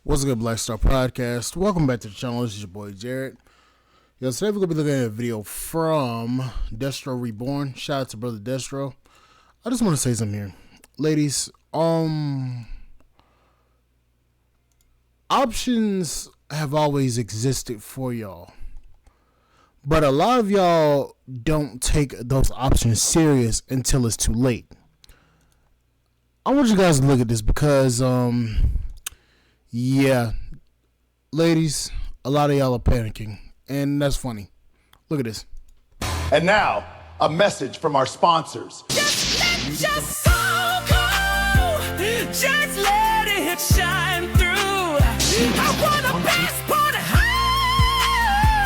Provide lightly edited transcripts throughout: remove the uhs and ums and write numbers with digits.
What's good, Black Star Podcast? Welcome back to the channel. This is your boy Jared. Yo, today we're gonna be looking at a video from Destro Reborn. Shout out to brother Destro. I just want to say something here, ladies. Options have always existed for y'all, but a lot of y'all don't take those options serious until it's too late. I want you guys to look at this because yeah, ladies, a lot of y'all are panicking, and that's funny. Look at this. And now, a message from our sponsors. Just let your soul go. Just let it shine through. I want a passport.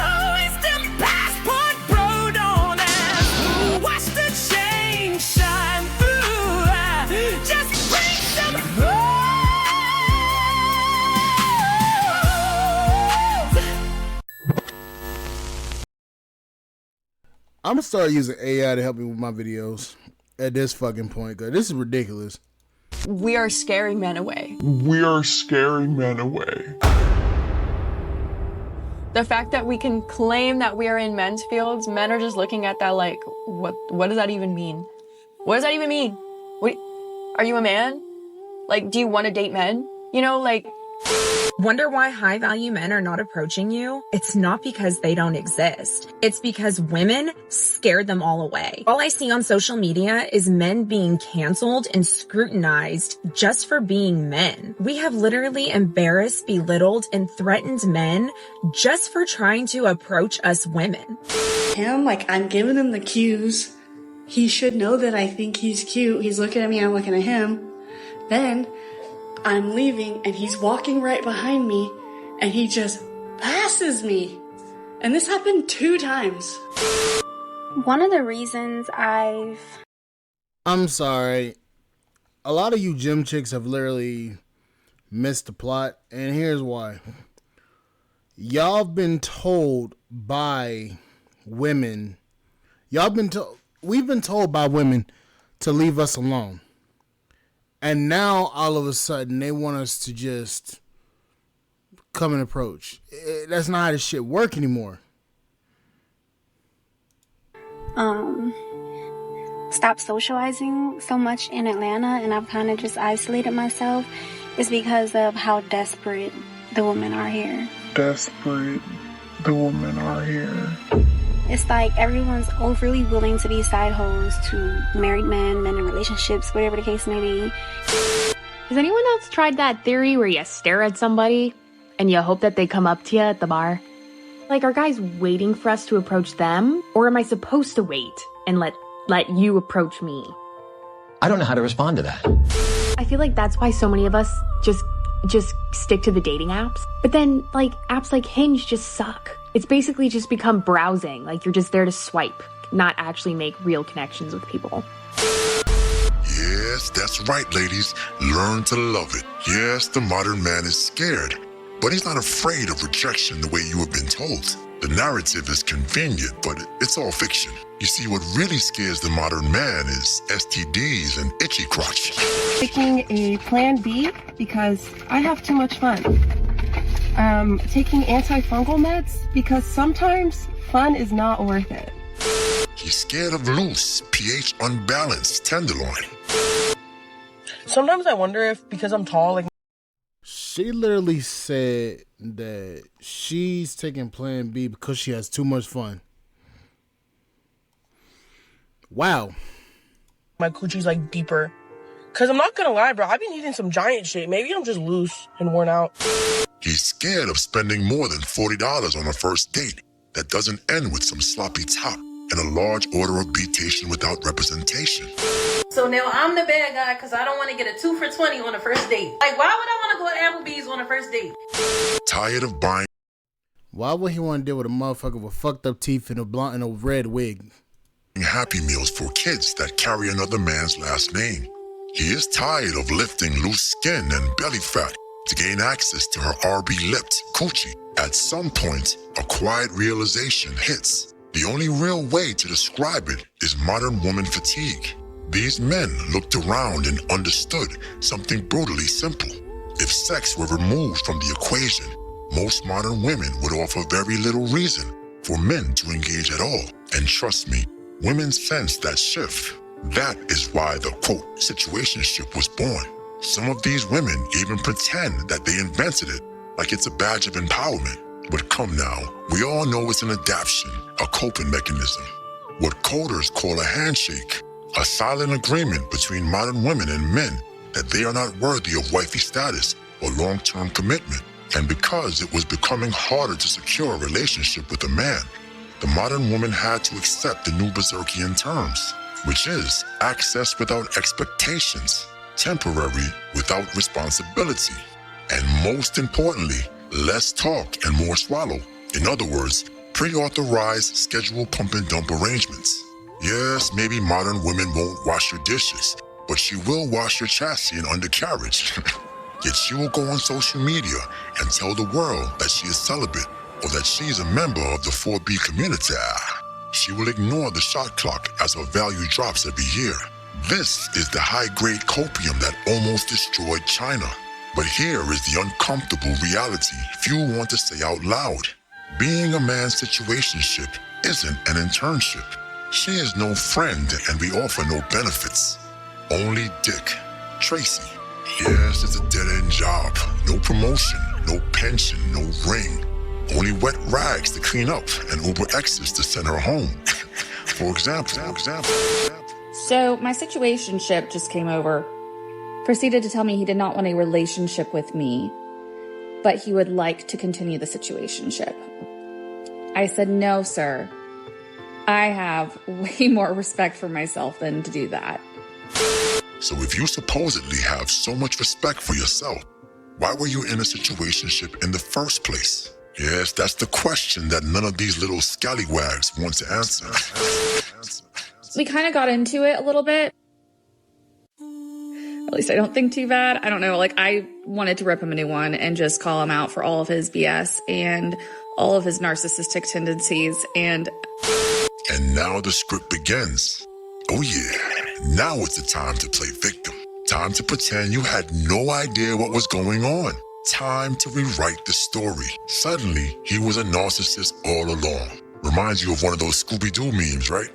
Oh, it's the passport, bro. Don't ask. Watch the chain shine through. Just bring some hope. I'm gonna start using AI to help me with my videos at this fucking point, because this is ridiculous. We are scaring men away. We are scaring men away. The fact that we can claim that we are in men's fields, men are just looking at that like, what does that even mean? What does that even mean? What, are you a man? Like, do you want to date men? You know, like... Wonder why high-value men are not approaching you? It's not because they don't exist. It's because women scared them all away. All I see on social media is men being canceled and scrutinized just for being men. We have literally embarrassed, belittled, and threatened men just for trying to approach us women. I'm giving him the cues. He should know that I think he's cute. He's looking at me, I'm looking at him. Then I'm leaving and he's walking right behind me and he just passes me. And this happened 2 times. One of the reasons I'm sorry. A lot of you gym chicks have literally missed the plot, and here's why. Y'all been told by women, we've been told by women to leave us alone. And now, all of a sudden, they want us to just come and approach. That's not how this shit work anymore. stopped socializing so much in Atlanta, and I've kind of just isolated myself, is because of how desperate the women are here. Desperate, the women are here. It's like everyone's overly willing to be side hoes to married men, men in relationships, whatever the case may be. Has anyone else tried that theory where you stare at somebody and you hope that they come up to you at the bar? Like, are guys waiting for us to approach them? Or am I supposed to wait and let you approach me? I don't know how to respond to that. I feel like that's why so many of us just stick to the dating apps. But then, like, apps like Hinge just suck. It's basically just become browsing. Like, you're just there to swipe, not actually make real connections with people. Yes, that's right, ladies. Learn to love it. Yes, the modern man is scared, but he's not afraid of rejection the way you have been told. The narrative is convenient, but it's all fiction. You see, what really scares the modern man is STDs and itchy crotch. Taking a plan B because I have too much fun. Taking antifungal meds because sometimes fun is not worth it. He's scared of loose, pH unbalanced tenderloin. Sometimes I wonder if, because I'm tall, like... She literally said that she's taking Plan B because she has too much fun. Wow. My coochie's, like, deeper. Because I'm not going to lie, bro. I've been eating some giant shit. Maybe I'm just loose and worn out. He's scared of spending more than $40 on a first date that doesn't end with some sloppy top and a large order of beatation without representation. So now I'm the bad guy because I don't want to get a 2 for $20 on a first date. Like, why would I want to go to Applebee's on a first date? Tired of buying. Why would he want to deal with a motherfucker with fucked up teeth and a blonde and a red wig? Happy Meals for kids that carry another man's last name. He is tired of lifting loose skin and belly fat to gain access to her RB-lipped coochie. At some point, a quiet realization hits. The only real way to describe it is modern woman fatigue. These men looked around and understood something brutally simple. If sex were removed from the equation, most modern women would offer very little reason for men to engage at all. And trust me, women sense that shift. That is why the, quote, situationship was born. Some of these women even pretend that they invented it, like it's a badge of empowerment. But come now, we all know it's an adaptation, a coping mechanism. What coders call a handshake, a silent agreement between modern women and men that they are not worthy of wifey status or long-term commitment. And because it was becoming harder to secure a relationship with a man, the modern woman had to accept the new Berserkian terms, which is access without expectations, temporary without responsibility, and most importantly, less talk and more swallow. In other words, pre-authorized schedule pump and dump arrangements. Yes, maybe modern women won't wash your dishes, but she will wash your chassis and undercarriage. Yet she will go on social media and tell the world that she is celibate or that she is a member of the 4B community. She will ignore the shot clock as her value drops every year. This is the high-grade copium that almost destroyed China. But here is the uncomfortable reality few want to say out loud. Being a man's situationship isn't an internship. She is no friend and we offer no benefits. Only dick. Tracy. Yes, it's a dead-end job. No promotion, no pension, no ring. Only wet rags to clean up and Uber X's to send her home. For example. So my situationship just came over. Proceeded to tell me he did not want a relationship with me, but he would like to continue the situationship. I said, no, sir. I have way more respect for myself than to do that. So if you supposedly have so much respect for yourself, why were you in a situationship in the first place? Yes, that's the question that none of these little scallywags want to answer. We kind of got into it a little bit. At least I don't think too bad. I don't know. Like, I wanted to rip him a new one and just call him out for all of his BS and all of his narcissistic tendencies. And now the script begins. Oh yeah, now it's the time to play victim. Time to pretend you had no idea what was going on. Time to rewrite the story. Suddenly, he was a narcissist all along. Reminds you of one of those Scooby-Doo memes, right?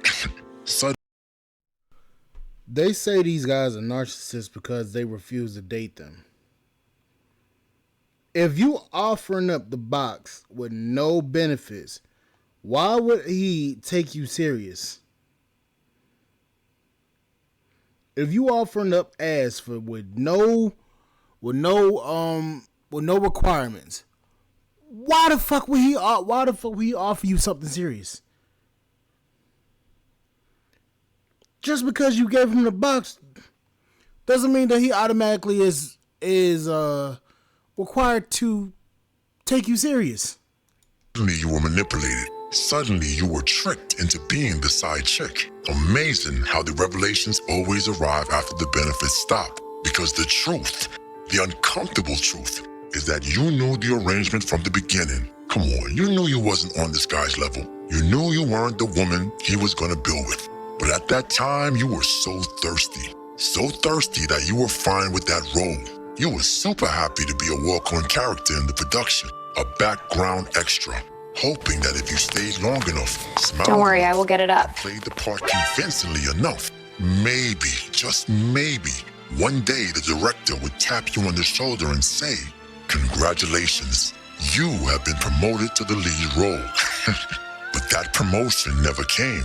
They say these guys are narcissists because they refuse to date them. If you offering up the box with no benefits, why would he take you serious? If you offering up ass for with no requirements, why the fuck would he offer you something serious? Just because you gave him the box doesn't mean that he automatically is required to take you serious. Suddenly you were manipulated. Suddenly you were tricked into being the side chick. Amazing how the revelations always arrive after the benefits stop. Because the truth, the uncomfortable truth, is that you knew the arrangement from the beginning. Come on, you knew you wasn't on this guy's level. You knew you weren't the woman he was gonna build with. But at that time, you were so thirsty that you were fine with that role. You were super happy to be a walk-on character in the production, a background extra, hoping that if you stayed long enough, Don't worry, I will get it up. Played the part convincingly enough, maybe, just maybe, one day the director would tap you on the shoulder and say, congratulations, you have been promoted to the lead role. But that promotion never came.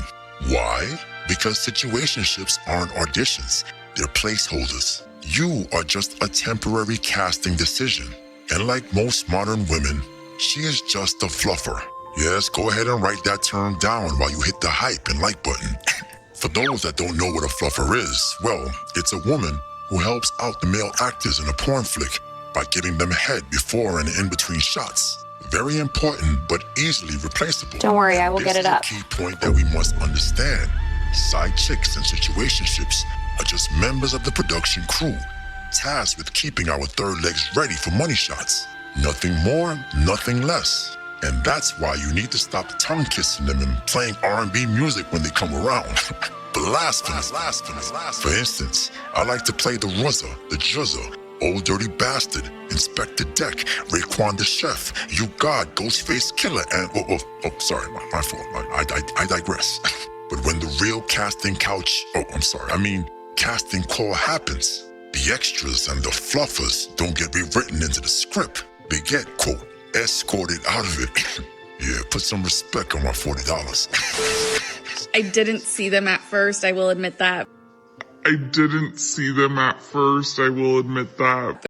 Why? Because situationships aren't auditions, they're placeholders. You are just a temporary casting decision. And like most modern women, she is just a fluffer. Yes, go ahead and write that term down while you hit the hype and like button. For those that don't know what a fluffer is, well, it's a woman who helps out the male actors in a porn flick by giving them head before and in between shots. Very important, but easily replaceable. Don't worry, I will get it up. This is a key point that we must understand. Side chicks and situationships are just members of the production crew, tasked with keeping our third legs ready for money shots. Nothing more, nothing less. And that's why you need to stop tongue kissing them and playing R&B music when they come around. Blasphemous. For instance, I like to play the ruzza, the juzza, Old Dirty Bastard, Inspector Deck, Raekwon the Chef, You God, Ghostface Killer, and sorry, my fault. I digress. But when the real casting call happens, the extras and the fluffers don't get rewritten into the script. They get, quote, escorted out of it. Yeah, put some respect on my $40. I didn't see them at first, I will admit that. I didn't see them at first, I will admit that.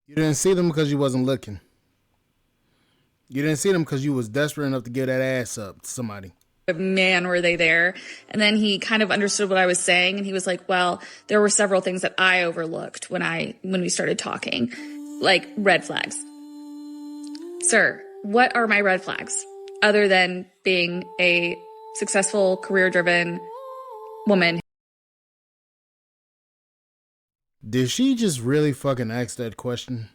You didn't see them because you wasn't looking. You didn't see them because you was desperate enough to give that ass up to somebody. Man, were they there. And then he kind of understood what I was saying, and he was like, well, there were several things that I overlooked when we started talking, like red flags. Sir, what are my red flags other than being a successful, career-driven woman? Did she just really fucking ask that question?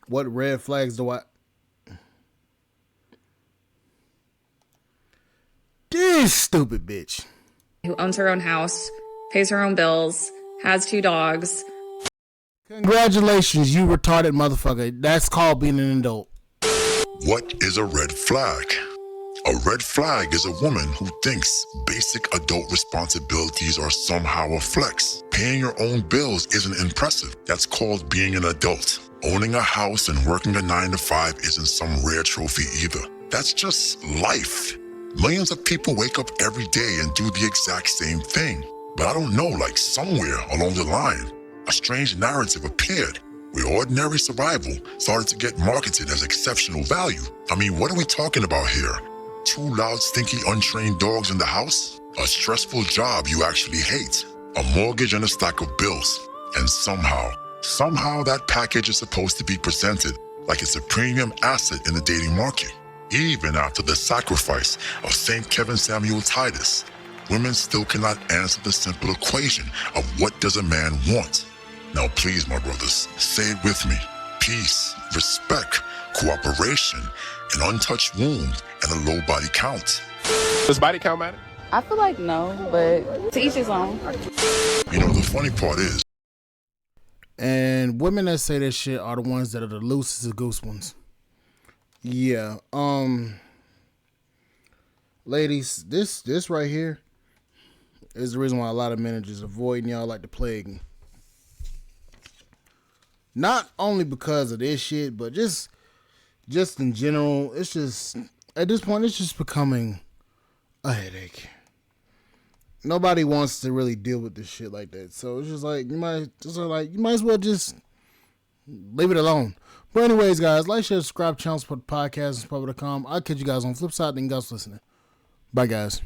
What red flags do I... This stupid bitch. Who owns her own house, pays her own bills, has 2 dogs. Congratulations, you retarded motherfucker. That's called being an adult. What is a red flag? A red flag is a woman who thinks basic adult responsibilities are somehow a flex. Paying your own bills isn't impressive. That's called being an adult. Owning a house and working a 9-to-5 isn't some rare trophy either. That's just life. Millions of people wake up every day and do the exact same thing. But I don't know, like somewhere along the line, a strange narrative appeared where ordinary survival started to get marketed as exceptional value. I mean, what are we talking about here? 2 loud, stinky, untrained dogs in the house? A stressful job you actually hate? A mortgage and a stack of bills? And somehow that package is supposed to be presented like it's a premium asset in the dating market. Even after the sacrifice of St. Kevin Samuel Titus, women still cannot answer the simple equation of what does a man want. Now please, my brothers, say it with me. Peace, respect, cooperation, an untouched wound, and a low body count. Does body count matter? I feel like no, but to each his own. You know, the funny part is... And women that say that shit are the ones that are the loosest of goose ones. Yeah, ladies, this right here is the reason why a lot of men are just avoiding y'all like the plague. Not only because of this shit, but just in general, it's just, at this point, it's just becoming a headache. Nobody wants to really deal with this shit like that. So it's just like, you might as well just leave it alone. But anyways, guys, like, share, subscribe, channel, support the podcast, and support.com. I'll catch you guys on the flip side. Thank you guys for listening. Bye, guys.